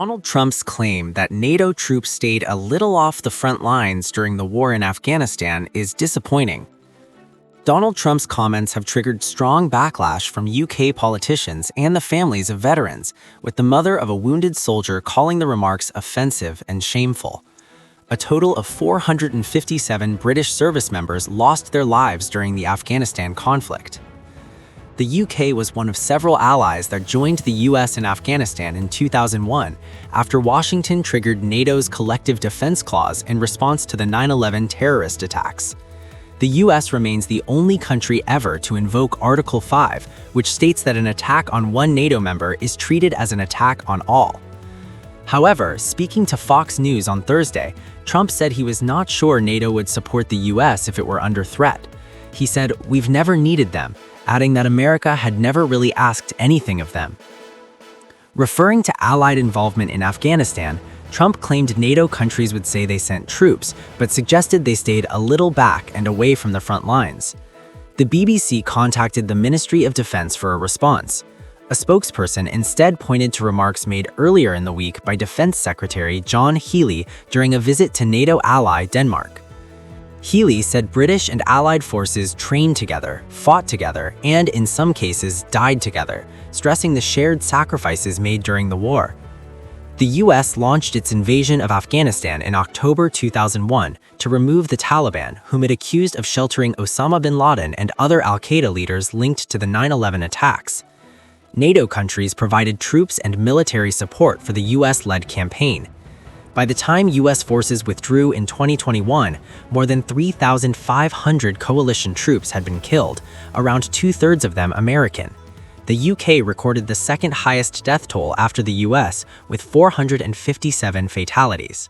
Donald Trump's claim that NATO troops stayed a little off the front lines during the war in Afghanistan is disappointing. Donald Trump's comments have triggered strong backlash from UK politicians and the families of veterans, with the mother of a wounded soldier calling the remarks offensive and shameful. A total of 457 British service members lost their lives during the Afghanistan conflict. The UK was one of several allies that joined the US in Afghanistan in 2001 after Washington triggered NATO's Collective Defense Clause in response to the 9/11 terrorist attacks. The US remains the only country ever to invoke Article 5, which states that an attack on one NATO member is treated as an attack on all. However, speaking to Fox News on Thursday, Trump said he was not sure NATO would support the US if it were under threat. He said, "We've never needed them," adding that America had never really asked anything of them. Referring to Allied involvement in Afghanistan, Trump claimed NATO countries would say they sent troops, but suggested they stayed a little back and away from the front lines. The BBC contacted the Ministry of Defense for a response. A spokesperson instead pointed to remarks made earlier in the week by Defense Secretary John Healey during a visit to NATO ally Denmark. Healey said British and Allied forces trained together, fought together, and in some cases died together, stressing the shared sacrifices made during the war. The US launched its invasion of Afghanistan in October 2001 to remove the Taliban, whom it accused of sheltering Osama bin Laden and other al-Qaeda leaders linked to the 9/11 attacks. NATO countries provided troops and military support for the US-led campaign. By the time US forces withdrew in 2021, more than 3,500 coalition troops had been killed, around two-thirds of them American. The UK recorded the second highest death toll after the US, with 457 fatalities.